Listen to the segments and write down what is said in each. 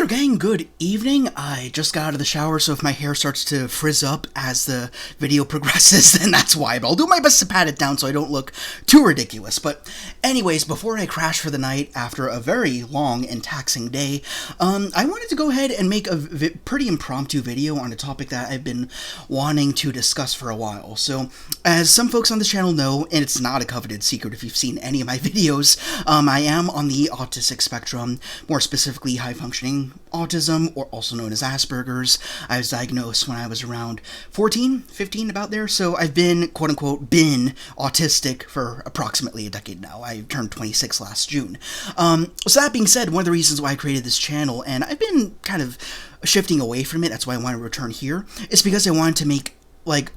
there, gang. Good evening. I just got out of the shower, so if my hair starts to frizz up as the video progresses, then that's why. But I'll do my best to pat it down so I don't look too ridiculous. But anyways, before I crash for the night after a very long and taxing day, I wanted to go ahead and make a pretty impromptu video on a topic that I've been wanting to discuss for a while. So, as some folks on this channel know, and it's not a coveted secret if you've seen any of my videos, I am on the autistic spectrum, more specifically high-functioning autism, or also known as Asperger's. I was diagnosed when I was around 14, 15, about there, so I've been, quote-unquote, been autistic for approximately a decade now. I turned 26 last June. So that being said, one of the reasons why I created this channel, and I've been kind of shifting away from it, that's why I want to return here, is because I wanted to make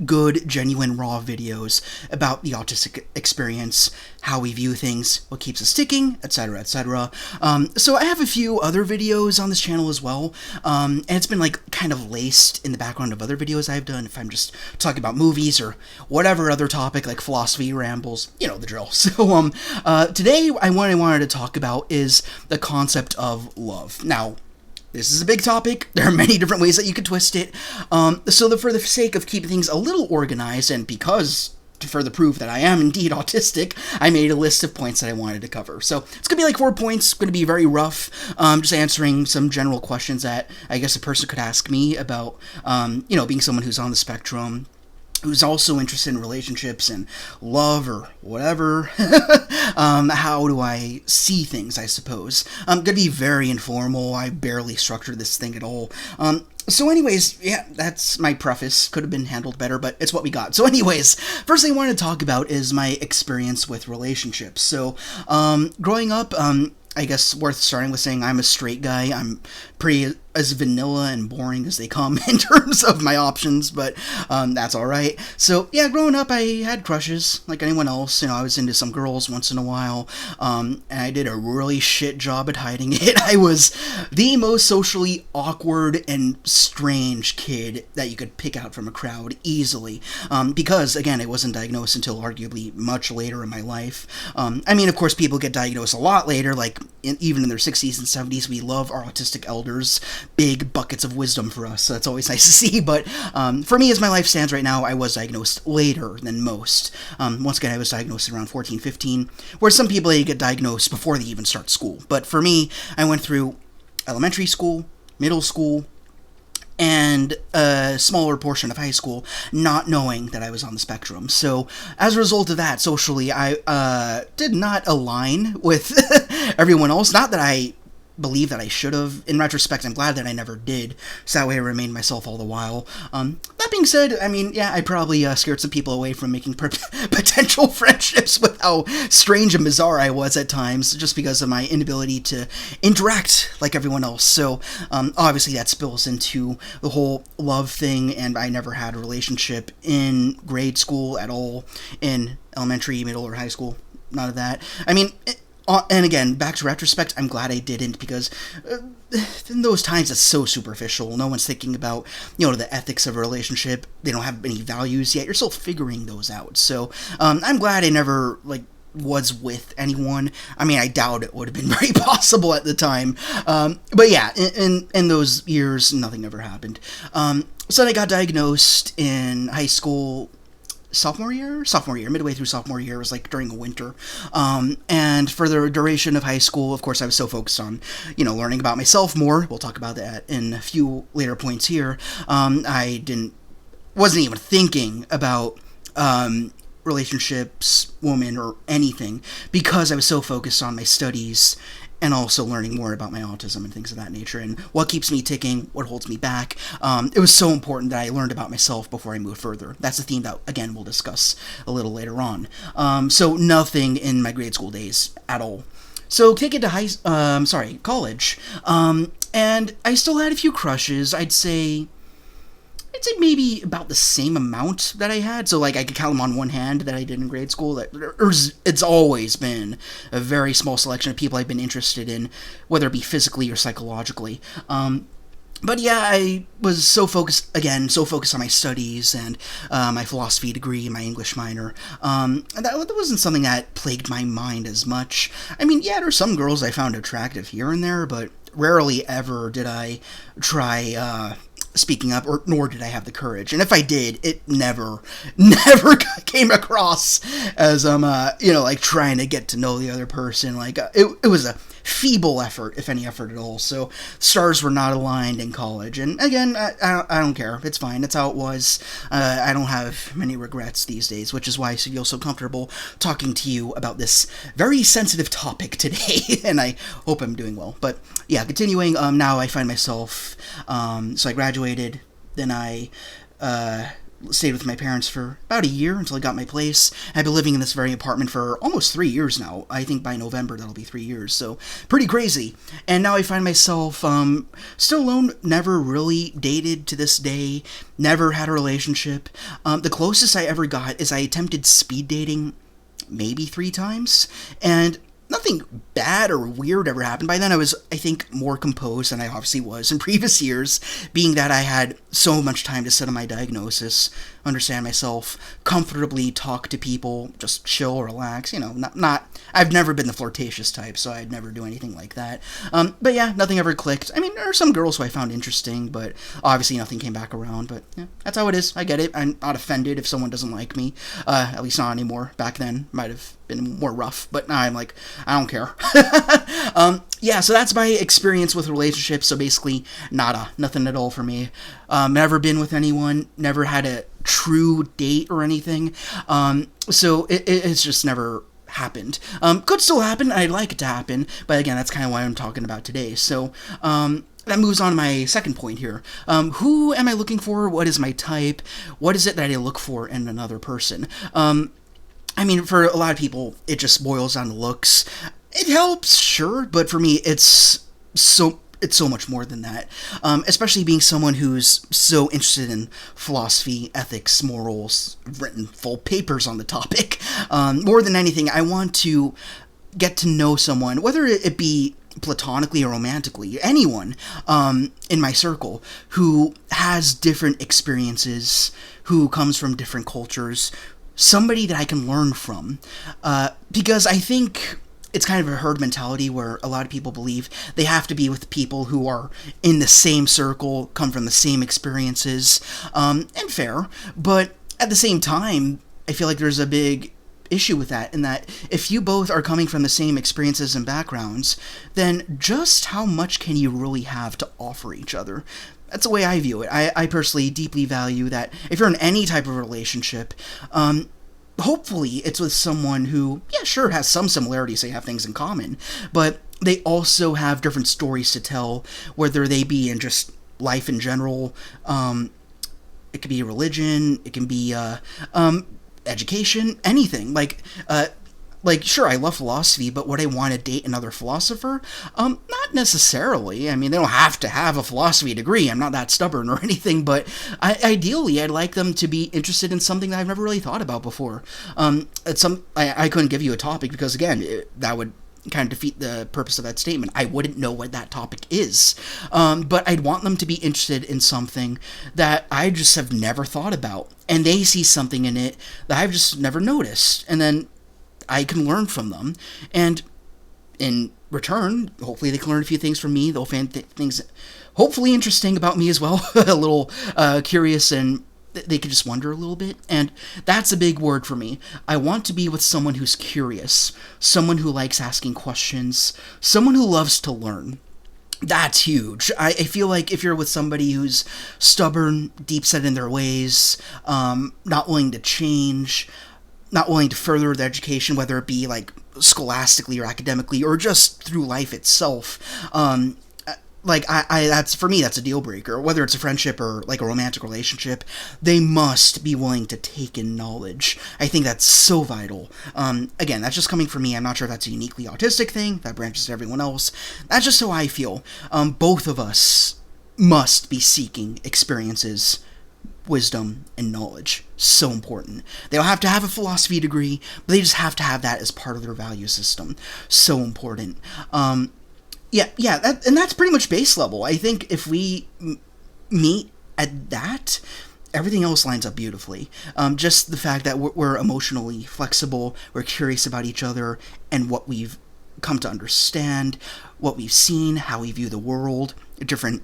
good, genuine, raw videos about the autistic experience, how we view things, what keeps us ticking, etc., etc. So I have a few other videos on this channel as well, and it's been kind of laced in the background of other videos I've done if I'm just talking about movies or whatever other topic, like philosophy rambles, you know the drill. So today what I wanted to talk about is the concept of love. Now, this is a big topic. There are many different ways that you could twist it. So for the sake of keeping things a little organized, and because to further prove that I am indeed autistic, I made a list of points that I wanted to cover. So it's going to be 4 points, going to be very rough, just answering some general questions that I guess a person could ask me about, being someone who's on the spectrum, who's also interested in relationships and love or whatever. How do I see things, I suppose. I'm going to be very informal. I barely structured this thing at all. So anyways, yeah, that's my preface. Could have been handled better, but it's what we got. So anyways, first thing I wanted to talk about is my experience with relationships. So, growing up, I guess worth starting with saying I'm a straight guy. I'm pretty as vanilla and boring as they come in terms of my options, but that's alright. So yeah, growing up I had crushes like anyone else. I was into some girls once in a while, and I did a really shit job at hiding it. I was the most socially awkward and strange kid that you could pick out from a crowd easily, because again, I wasn't diagnosed until arguably much later in my life. Of course people get diagnosed a lot later, even in their 60s and 70s. We love our autistic elders, big buckets of wisdom for us, so that's always nice to see. But for me, as my life stands right now, I was diagnosed later than most. Once again, I was diagnosed around 14, 15, where some people, they get diagnosed before they even start school. But for me, I went through elementary school, middle school, and a smaller portion of high school not knowing that I was on the spectrum. So as a result of that, socially, I did not align with everyone else. Not that I believe that I should have. In retrospect, I'm glad that I never did, so that way I remained myself all the while. That being said, I probably scared some people away from making potential friendships with how strange and bizarre I was at times, just because of my inability to interact like everyone else. So obviously that spills into the whole love thing, and I never had a relationship in grade school at all, in elementary, middle, or high school. None of that. And again, back to retrospect, I'm glad I didn't, because in those times it's so superficial. No one's thinking about, the ethics of a relationship. They don't have any values yet. You're still figuring those out. So I'm glad I never, was with anyone. I doubt it would have been very possible at the time. But yeah, in those years, nothing ever happened. So then I got diagnosed in high school, sophomore year, midway through sophomore year. It was during the winter. And for the duration of high school, of course, I was so focused on, learning about myself more. We'll talk about that in a few later points here. I wasn't even thinking about, relationships, women, or anything, because I was so focused on my studies and also learning more about my autism and things of that nature, and what keeps me ticking, what holds me back. It was so important that I learned about myself before I moved further. That's a theme that, again, we'll discuss a little later on. So nothing in my grade school days at all. So take it to college. And I still had a few crushes. I'd say maybe about the same amount that I had. So, I could count them on one hand that I did in grade school. It's always been a very small selection of people I've been interested in, whether it be physically or psychologically. But yeah, I was so focused on my studies and my philosophy degree, my English minor. That wasn't something that plagued my mind as much. Yeah, there are some girls I found attractive here and there, but rarely ever did I try speaking up, or nor did I have the courage. And if I did, it never came across as like trying to get to know the other person. Like it was a feeble effort, if any effort at all. So stars were not aligned in college. And again, I don't care. It's fine. It's how it was. I don't have many regrets these days, which is why I feel so comfortable talking to you about this very sensitive topic today. And I hope I'm doing well. But yeah, continuing. Now I find myself. So I graduated. Then I stayed with my parents for about a year until I got my place. I've been living in this very apartment for almost 3 years now. I think by November that'll be 3 years, so pretty crazy. And now I find myself still alone, never really dated to this day, never had a relationship. The closest I ever got is I attempted speed dating maybe 3 times, and nothing bad or weird ever happened. By then I was, I think, more composed than I obviously was in previous years, being that I had so much time to sit on my diagnosis, understand myself, comfortably talk to people, just chill, relax, I've never been the flirtatious type, so I'd never do anything like that. But yeah, nothing ever clicked. I mean, there are some girls who I found interesting, but obviously nothing came back around, but yeah, that's how it is. I get it. I'm not offended if someone doesn't like me, at least not anymore. Back then, might have been more rough, but now I'm like, I don't care. Yeah, so that's my experience with relationships. So basically, nothing at all for me. Never been with anyone, never had a true date or anything. So it's just never happened. Could still happen. I'd like it to happen, but again, that's kind of why I'm talking about today. So, that moves on to my second point here. Who am I looking for? What is my type? What is it that I look for in another person? I mean, for a lot of people, it just boils down to looks. It helps, sure, but for me, it's so much more than that. Especially being someone who's so interested in philosophy, ethics, morals, written full papers on the topic. More than anything, I want to get to know someone, whether it be platonically or romantically, anyone in my circle who has different experiences, who comes from different cultures, somebody that I can learn from. Because I think it's kind of a herd mentality where a lot of people believe they have to be with people who are in the same circle, come from the same experiences, and fair. But at the same time, I feel like there's a big issue with that, in that if you both are coming from the same experiences and backgrounds, then just how much can you really have to offer each other? That's the way I view it. I personally deeply value that if you're in any type of relationship, hopefully it's with someone who, yeah, sure, has some similarities, they have things in common, but they also have different stories to tell, whether they be in just life in general. It could be religion, it can be education, anything. Like, sure, I love philosophy, but would I want to date another philosopher? Not necessarily. I mean, they don't have to have a philosophy degree. I'm not that stubborn or anything, but ideally, I'd like them to be interested in something that I've never really thought about before. I couldn't give you a topic because, again, that would kind of defeat the purpose of that statement. I wouldn't know what that topic is. But I'd want them to be interested in something that I just have never thought about, and they see something in it that I've just never noticed, and then I can learn from them, and in return, hopefully they can learn a few things from me. They'll find things hopefully interesting about me as well, a little curious, and they can just wonder a little bit, and that's a big word for me. I want to be with someone who's curious, someone who likes asking questions, someone who loves to learn. That's huge. I feel like if you're with somebody who's stubborn, deep-set in their ways, not willing to change, not willing to further their education, whether it be like scholastically or academically or just through life itself, that's, for me, that's a deal breaker. Whether it's a friendship or like a romantic relationship, they must be willing to take in knowledge. I think that's so vital. Again, that's just coming from me. I'm not sure if that's a uniquely autistic thing that branches to everyone else. That's just how I feel. Both of us must be seeking experiences, wisdom, and knowledge. So important. They don't have to have a philosophy degree, but they just have to have that as part of their value system. So important. That's pretty much base level. I think if we meet at that, everything else lines up beautifully. Just the fact that we're emotionally flexible, we're curious about each other and what we've come to understand what we've seen, how we view the world, different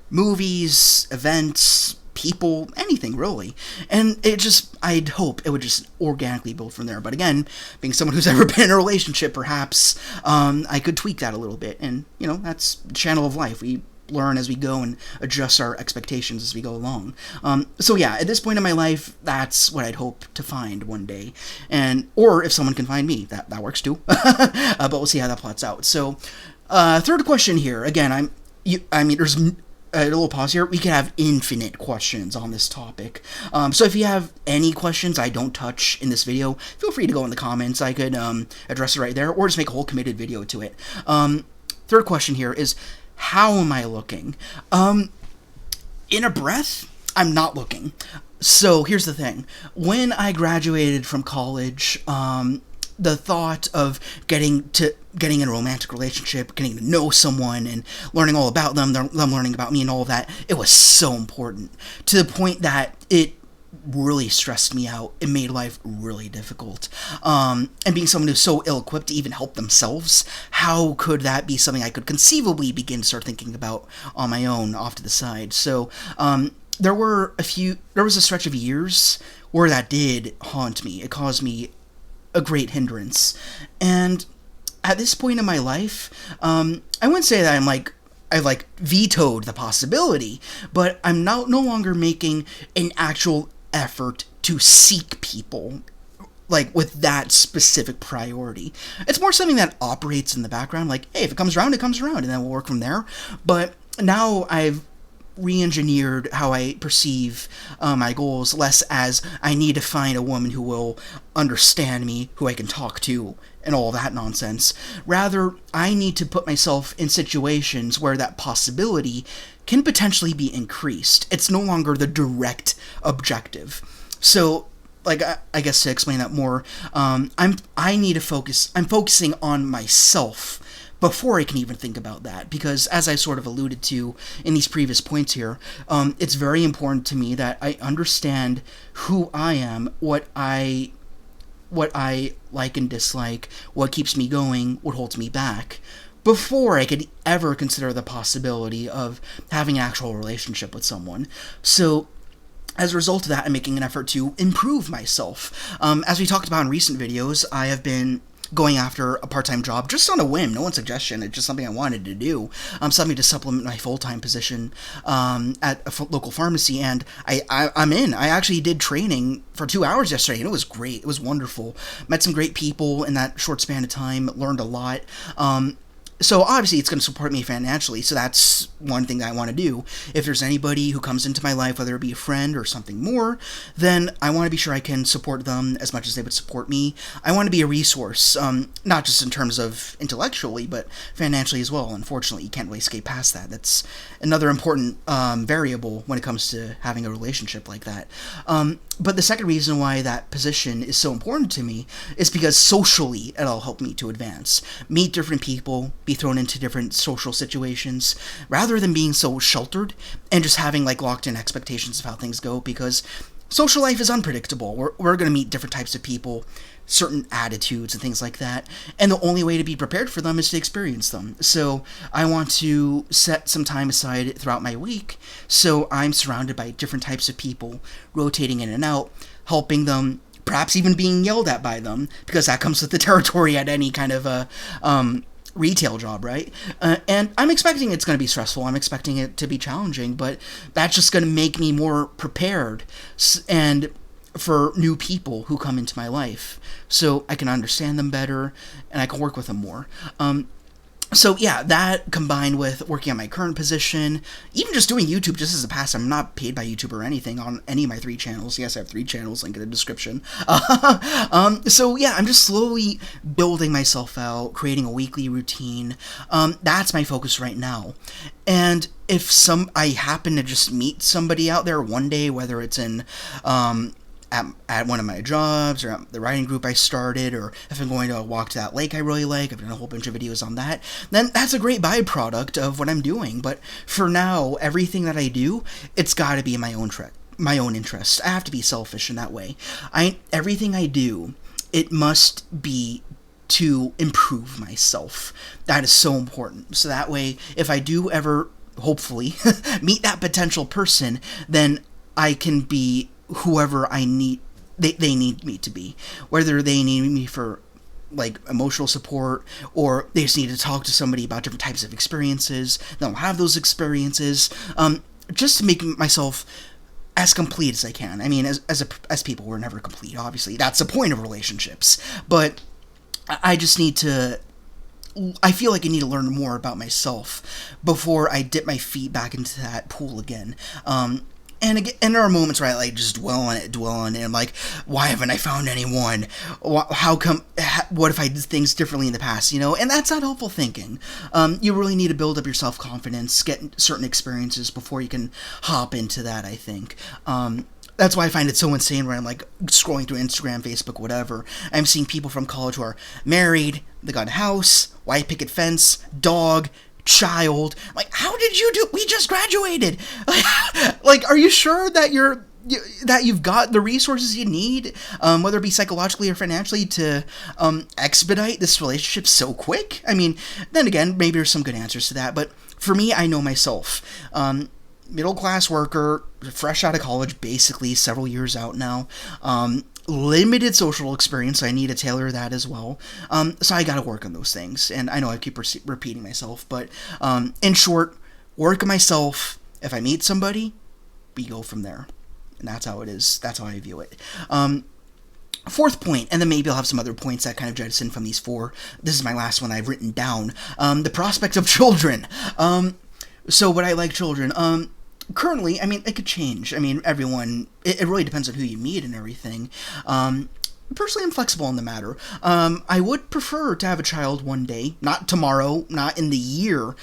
movies, events, people, anything really. And I'd hope it would just organically build from there. But again, being someone who's ever been in a relationship, perhaps I could tweak that a little bit. And, that's the channel of life. We learn as we go and adjust our expectations as we go along. So yeah, at this point in my life, that's what I'd hope to find one day. Or if someone can find me, that works too. But we'll see how that plots out. So, third question here. Again, there's a little pause here. We could have infinite questions on this topic. So if you have any questions I don't touch in this video, feel free to go in the comments. I could address it right there, or just make a whole committed video to it. Third question here is, how am I looking? In a breath, I'm not looking. So here's the thing. When I graduated from college, the thought of getting in a romantic relationship, getting to know someone, and learning all about them learning about me and all of that, it was so important. To the point that it really stressed me out. It made life really difficult. And being someone who's so ill-equipped to even help themselves, how could that be something I could conceivably begin to start thinking about on my own, off to the side? So, there was a stretch of years where that did haunt me. It caused me a great hindrance. And at this point in my life, I wouldn't say that I've vetoed the possibility, but I'm no longer making an actual effort to seek people with that specific priority. It's more something that operates in the background, hey, if it comes around, it comes around, and then we'll work from there. But now I've re-engineered how I perceive my goals, less as I need to find a woman who will understand me, who I can talk to, and all that nonsense. Rather, I need to put myself in situations where that possibility can potentially be increased. It's no longer the direct objective. So, I guess to explain that more, I need to focus. I'm focusing on myself before I can even think about that, because as I sort of alluded to in these previous points here, it's very important to me that I understand who I am, what I like and dislike, what keeps me going, what holds me back, before I could ever consider the possibility of having an actual relationship with someone. So, as a result of that, I'm making an effort to improve myself. As we talked about in recent videos, I have been going after a part-time job just on a whim, no one's suggestion. It's just something I wanted to do, something to supplement my full-time position at a local pharmacy, and I'm in. I actually did training for 2 hours yesterday, and it was great. It was wonderful. Met some great people in that short span of time, learned a lot. So obviously it's going to support me financially, so that's one thing that I want to do. If there's anybody who comes into my life, whether it be a friend or something more, then I want to be sure I can support them as much as they would support me. I want to be a resource, not just in terms of intellectually, but financially as well. Unfortunately, you can't really escape past that. That's another important variable when it comes to having a relationship like that. But the second reason why that position is so important to me is because socially it'll help me to advance, meet different people, be thrown into different social situations, rather than being so sheltered and just having locked-in expectations of how things go, because social life is unpredictable. We're going to meet different types of people, certain attitudes and things like that, and the only way to be prepared for them is to experience them. So I want to set some time aside throughout my week so I'm surrounded by different types of people, rotating in and out, helping them, perhaps even being yelled at by them, because that comes with the territory at any kind of a retail job, right? And I'm expecting it's going to be stressful. I'm expecting it to be challenging, but that's just going to make me more prepared and for new people who come into my life, so I can understand them better and I can work with them more. So yeah, that combined with working on my current position, even just doing YouTube just as a pastime. I'm not paid by YouTube or anything on any of my 3 channels. Yes, I have 3 channels, link in the description. So yeah, I'm just slowly building myself out, creating a weekly routine. That's my focus right now. And if I happen to just meet somebody out there one day, whether it's in at one of my jobs, or at the writing group I started, or if I'm going to walk to that lake I really like, I've done a whole bunch of videos on that, then that's a great byproduct of what I'm doing. But for now, everything that I do, it's got to be in my own interest. I have to be selfish in that way. Everything I do, it must be to improve myself. That is so important. So that way, if I do ever, hopefully, meet that potential person, then I can be whoever I need, they need me to be. Whether they need me for like emotional support, or they just need to talk to somebody about different types of experiences, then I'll have those experiences, just to make myself as complete as I can. I mean, as people, we're never complete, obviously. That's the point of relationships. But I just need to, I feel like I need to learn more about myself before I dip my feet back into that pool again. And again, and there are moments where I like just dwell on it. I'm like, why haven't I found anyone? How come? What if I did things differently in the past? You know, and that's not helpful thinking. You really need to build up your self-confidence, get certain experiences before you can hop into that, I think. That's why I find it so insane when I'm like scrolling through Instagram, Facebook, whatever. I'm seeing people from college who are married, they got a house, white picket fence, dog, child. Like, how did you do? We just graduated. Like, are you sure that you've got the resources you need, whether it be psychologically or financially, to expedite this relationship so quick? I mean, then again, maybe there's some good answers to that, but for me, I know myself. Middle-class worker, fresh out of college, basically several years out now. Limited social experience, so I need to tailor that as well. So I gotta work on those things, and I know I keep repeating myself, but in short, work on myself. If I meet somebody, we go from there, and that's how it is. That's how I view it. Fourth point, and then maybe I'll have some other points that kind of jettison from these four. This is my last one I've written down. The prospect of children. So would I like children? Currently, I mean, it could change. I mean, everyone, it really depends on who you meet and everything. Personally, I'm flexible on the matter. I would prefer to have a child one day, not tomorrow, not in the year,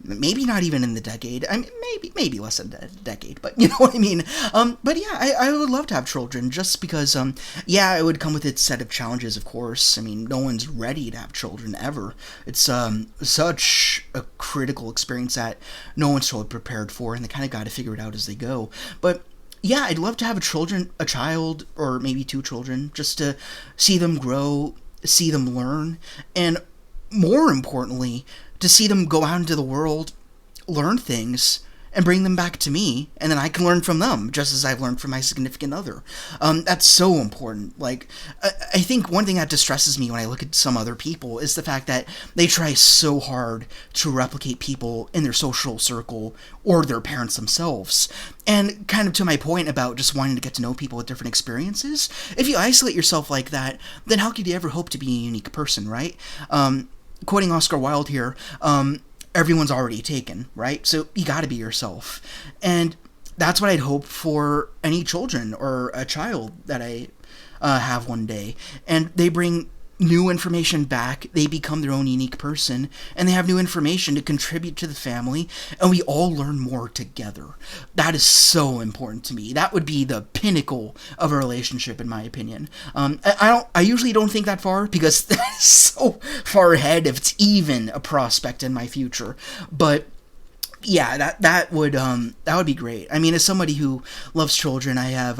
maybe not even in the decade. I mean, maybe less than a decade, but you know what I mean. But yeah, I would love to have children, just because, yeah, it would come with its set of challenges, of course. I mean, no one's ready to have children ever. It's such a critical experience that no one's totally prepared for, and they kind of got to figure it out as they go. But yeah, I'd love to have a child, or maybe two children, just to see them grow, see them learn, and more importantly, to see them go out into the world, learn things, and bring them back to me, and then I can learn from them, just as I've learned from my significant other. That's so important. Like, I think one thing that distresses me when I look at some other people is the fact that they try so hard to replicate people in their social circle or their parents themselves. And kind of to my point about just wanting to get to know people with different experiences, if you isolate yourself like that, then how could you ever hope to be a unique person, right? Quoting Oscar Wilde here, everyone's already taken, right? So you gotta be yourself. And that's what I'd hope for any children or a child that I have one day. And they bring new information back, they become their own unique person, and they have new information to contribute to the family, and we all learn more together. That is so important to me. That would be the pinnacle of a relationship, in my opinion. I usually don't think that far, because that's so far ahead if it's even a prospect in my future. But yeah, that would be great. I mean, as somebody who loves children, I've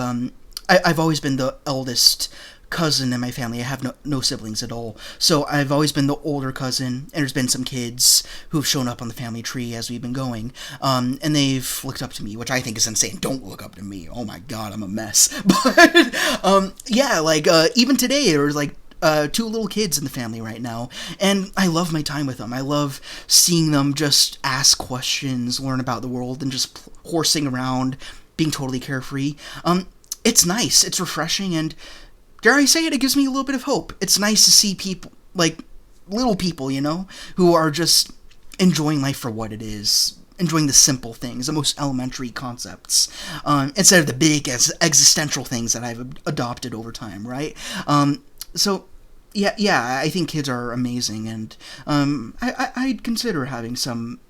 always been the eldest cousin in my family. I have no siblings at all, so I've always been the older cousin, and there's been some kids who've shown up on the family tree as we've been going, and they've looked up to me, which I think is insane. Don't look up to me. Oh my god, I'm a mess. But yeah, like even today there's like two little kids in the family right now, and I love my time with them. I love seeing them just ask questions, learn about the world, and just horsing around, being totally carefree. It's nice, it's refreshing, and dare I say it, it gives me a little bit of hope. It's nice to see people, like little people, you know, who are just enjoying life for what it is, enjoying the simple things, the most elementary concepts, instead of the big existential things that I've adopted over time, right? So yeah, I think kids are amazing, and I'd consider having some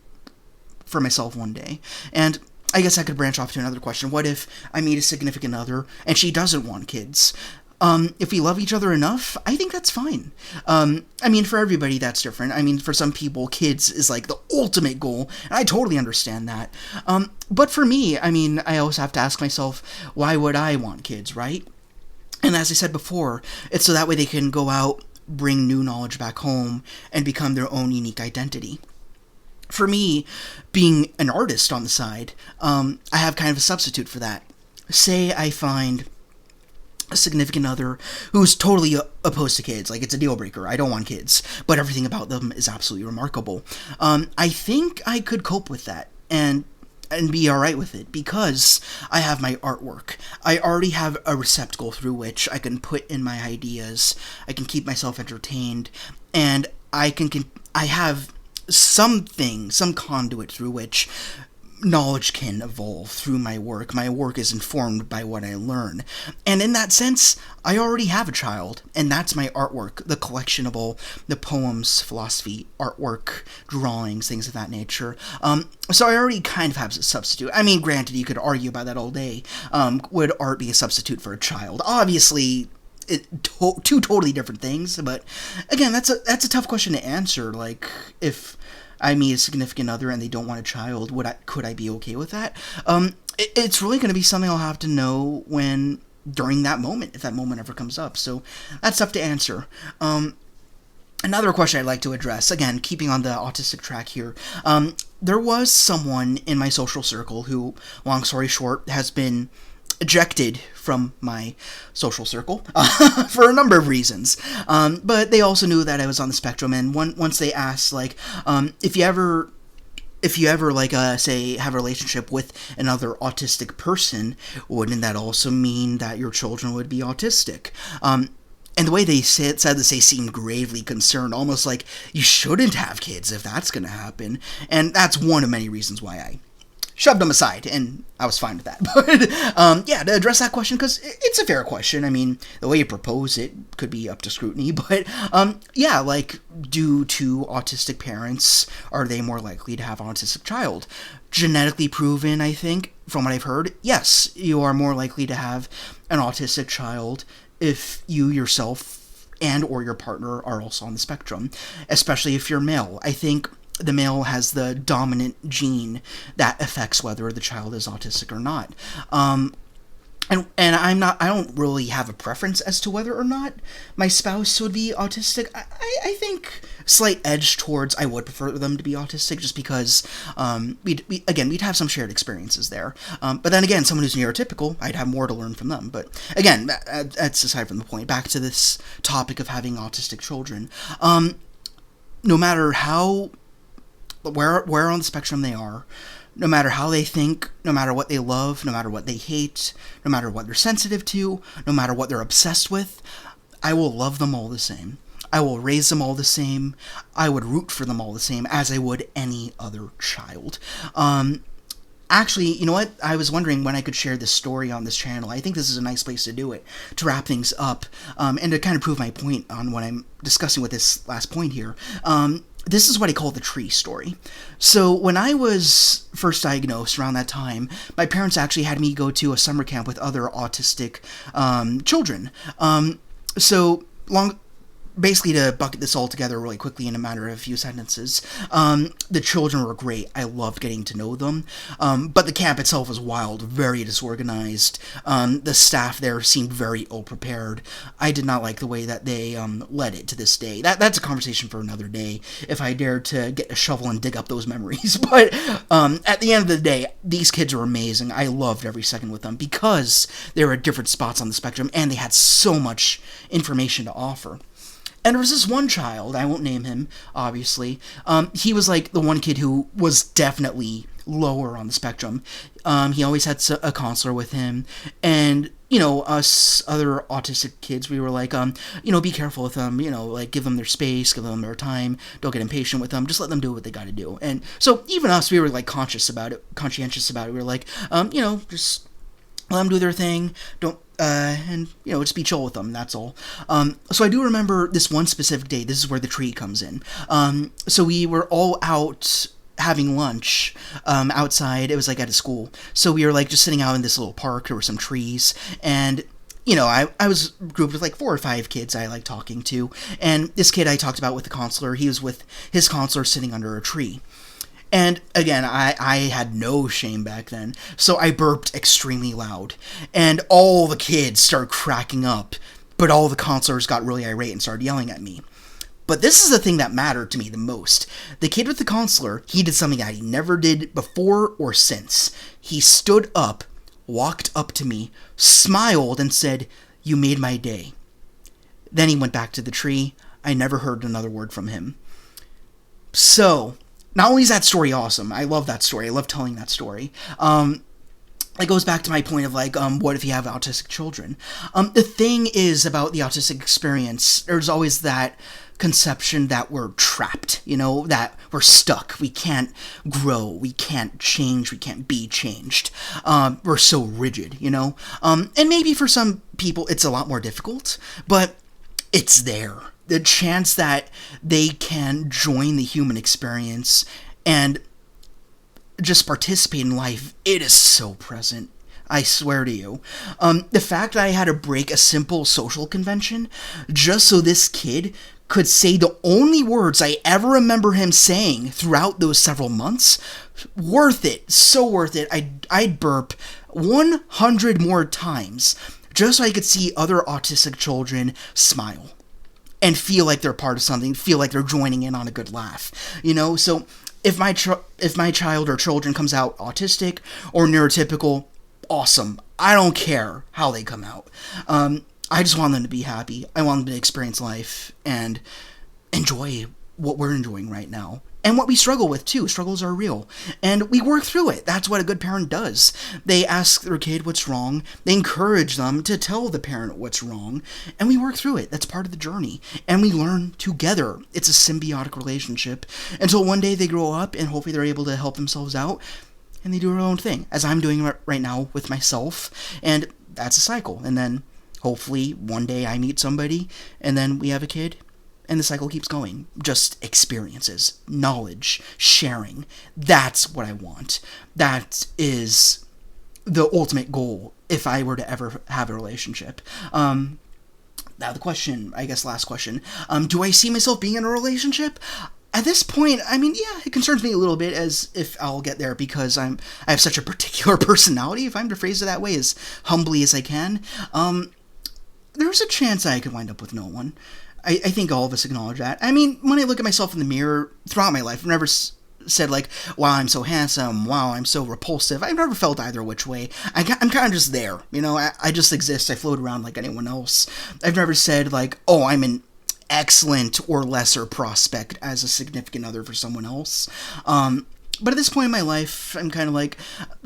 for myself one day. And I guess I could branch off to another question. What if I meet a significant other and she doesn't want kids? If we love each other enough, I think that's fine. I mean, for everybody, that's different. I mean, for some people, kids is like the ultimate goal, and I totally understand that. But for me, I mean, I always have to ask myself, why would I want kids, right? And as I said before, it's so that way they can go out, bring new knowledge back home and become their own unique identity. For me, being an artist on the side, I have kind of a substitute for that. Say I find a significant other who's totally opposed to kids, like it's a deal breaker. I don't want kids, but everything about them is absolutely remarkable. I think I could cope with that and be alright with it because I have my artwork. I already have a receptacle through which I can put in my ideas. I can keep myself entertained, and I have something, some conduit through which knowledge can evolve through my work. My work is informed by what I learn. And in that sense, I already have a child, and that's my artwork, the collection of all the poems, philosophy, artwork, drawings, things of that nature. So I already kind of have a substitute. I mean, granted, you could argue about that all day. Would art be a substitute for a child? Obviously, two totally different things, but again, that's a tough question to answer. Like, if I meet a significant other and they don't want a child, could I be okay with that? It's really going to be something I'll have to know during that moment, if that moment ever comes up. So that's tough to answer. Another question I'd like to address, again, keeping on the autistic track here. There was someone in my social circle who, long story short, has been ejected from my social circle for a number of reasons. But they also knew that I was on the spectrum, and once they asked, like, if you ever like, say, have a relationship with another autistic person, wouldn't that also mean that your children would be autistic? And the way they said this, they seemed gravely concerned, almost like you shouldn't have kids if that's going to happen. And that's one of many reasons why I shoved them aside, and I was fine with that. But, yeah, to address that question, because it's a fair question. I mean, the way you propose it could be up to scrutiny, but, yeah, like, do two autistic parents, are they more likely to have an autistic child? Genetically proven, I think, from what I've heard, yes, you are more likely to have an autistic child if you yourself and or your partner are also on the spectrum, especially if you're male. I think the male has the dominant gene that affects whether the child is autistic or not. And I don't really have a preference as to whether or not my spouse would be autistic. I think slight edge towards I would prefer them to be autistic, just because we'd have some shared experiences there. But then again, someone who's neurotypical, I'd have more to learn from them. But again, that's aside from the point. Back to this topic of having autistic children. No matter where on the spectrum they are, no matter how they think, no matter what they love, no matter what they hate, no matter what they're sensitive to, no matter what they're obsessed with, I will love them all the same. I will raise them all the same. I would root for them all the same as I would any other child. Actually, you know what? I was wondering when I could share this story on this channel. I think this is a nice place to do it, to wrap things up, and to kind of prove my point on what I'm discussing with this last point here. This is what I call the tree story. So when I was first diagnosed around that time, my parents actually had me go to a summer camp with other autistic children. Basically, to bucket this all together really quickly in a matter of a few sentences, the children were great. I loved getting to know them. But the camp itself was wild, very disorganized. The staff there seemed very ill-prepared. I did not like the way that they led it to this day. That's a conversation for another day, if I dared to get a shovel and dig up those memories. But at the end of the day, these kids were amazing. I loved every second with them because they were at different spots on the spectrum, and they had so much information to offer. And there was this one child, I won't name him, obviously. He was like the one kid who was definitely lower on the spectrum. He always had a counselor with him. And, you know, us other autistic kids, we were like, be careful with them, like give them their space, give them their time, don't get impatient with them, just let them do what they gotta do. And so even us, we were like conscientious about it. We were like, just let them do their thing, just be chill with them, that's all. So I do remember this one specific day. This is where the tree comes in. So we were all out having lunch outside. It was like at a school. So we were like just sitting out in this little park. There were some trees, and I was grouped with like 4 or 5 kids I like talking to, and this kid I talked about with the counselor, he was with his counselor sitting under a tree. And again, I had no shame back then, so I burped extremely loud, and all the kids started cracking up, but all the counselors got really irate and started yelling at me. But this is the thing that mattered to me the most. The kid with the counselor, he did something that he never did before or since. He stood up, walked up to me, smiled, and said, "You made my day." Then he went back to the tree. I never heard another word from him. So, not only is that story awesome, I love that story. I love telling that story. It goes back to my point of what if you have autistic children? The thing is about the autistic experience, there's always that conception that we're trapped, that we're stuck. We can't grow. We can't change. We can't be changed. We're so rigid, and maybe for some people it's a lot more difficult, but it's there. The chance that they can join the human experience and just participate in life, it is so present. I swear to you. The fact that I had to break a simple social convention just so this kid could say the only words I ever remember him saying throughout those several months, worth it. So worth it. I'd burp 100 more times just so I could see other autistic children smile and feel like they're part of something, feel like they're joining in on a good laugh, So if my child or children comes out autistic or neurotypical, awesome. I don't care how they come out. I just want them to be happy. I want them to experience life and enjoy what we're enjoying right now. And what we struggle with, too. Struggles are real. And we work through it. That's what a good parent does. They ask their kid what's wrong. They encourage them to tell the parent what's wrong. And we work through it. That's part of the journey. And we learn together. It's a symbiotic relationship. Until one day they grow up and hopefully they're able to help themselves out. And they do their own thing. As I'm doing right now with myself. And that's a cycle. And then hopefully one day I meet somebody. And then we have a kid. And the cycle keeps going. Just experiences, knowledge, sharing. That's what I want. That is the ultimate goal if I were to ever have a relationship. Now the question, I guess last question. Do I see myself being in a relationship? At this point, yeah, it concerns me a little bit as if I'll get there because I have such a particular personality, if I'm to phrase it that way, as humbly as I can. There's a chance I could wind up with no one. I think all of us acknowledge that. When I look at myself in the mirror throughout my life, I've never said wow, I'm so handsome, wow, I'm so repulsive. I've never felt either which way. I'm kind of just there, I just exist. I float around like anyone else. I've never said oh, I'm an excellent or lesser prospect as a significant other for someone else. But at this point in my life, I'm kind of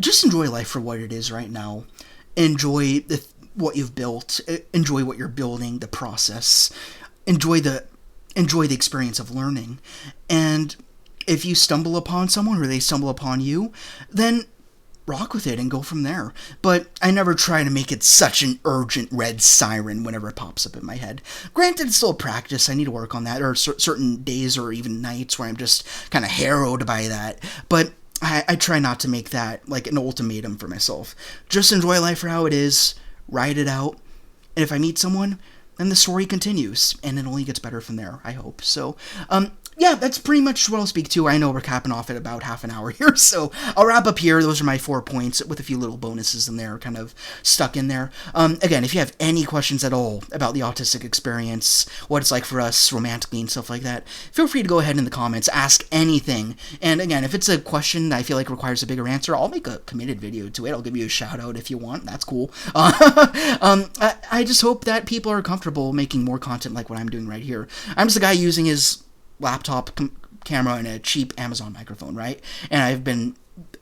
just enjoy life for what it is right now. Enjoy what you've built. Enjoy what you're building, the process. Enjoy the experience of learning. And if you stumble upon someone or they stumble upon you, then rock with it and go from there. But I never try to make it such an urgent red siren whenever it pops up in my head. Granted, it's still practice. I need to work on that. There are certain days or even nights where I'm just kind of harrowed by that. But I try not to make that an ultimatum for myself. Just enjoy life for how it is. Ride it out. And if I meet someone, then the story continues, and it only gets better from there, I hope. So, yeah, that's pretty much what I'll speak to. I know we're capping off at about half an hour here, so I'll wrap up here. Those are my 4 points with a few little bonuses in there, kind of stuck in there. Again, if you have any questions at all about the autistic experience, what it's like for us romantically and stuff like that, feel free to go ahead in the comments, ask anything. And again, if it's a question that I feel like requires a bigger answer, I'll make a committed video to it. I'll give you a shout out if you want. That's cool. I just hope that people are comfortable making more content like what I'm doing right here. I'm just a guy using his laptop camera and a cheap Amazon microphone, right? And I've been,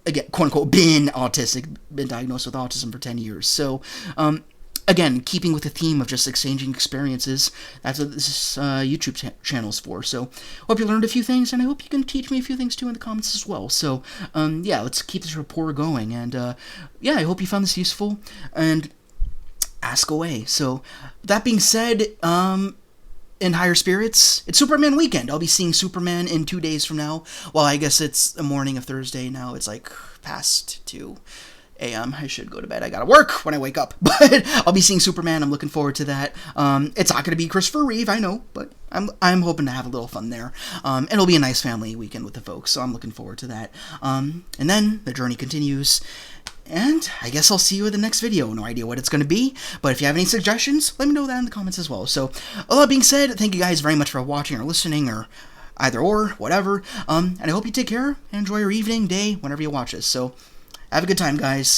again, quote unquote, been autistic, been diagnosed with autism for 10 years. So, again, keeping with the theme of just exchanging experiences, that's what this YouTube channel is for. So, hope you learned a few things, and I hope you can teach me a few things too in the comments as well. So, yeah, let's keep this rapport going. And, yeah, I hope you found this useful, and ask away. So, that being said, in higher spirits, it's Superman weekend. I'll be seeing Superman in 2 days from now. Well, I guess it's the morning of Thursday now. It's past 2 a.m. I should go to bed. I gotta work when I wake up. But I'll be seeing Superman. I'm looking forward to that. It's not gonna be Christopher Reeve, I know, but I'm hoping to have a little fun there. And it'll be a nice family weekend with the folks, so I'm looking forward to that. And then the journey continues. And I guess I'll see you in the next video. No idea what it's going to be, but if you have any suggestions, let me know that in the comments as well. So, all that being said, thank you guys very much for watching or listening, or either or, whatever. And I hope you take care and enjoy your evening, day, whenever you watch this. So, have a good time, guys.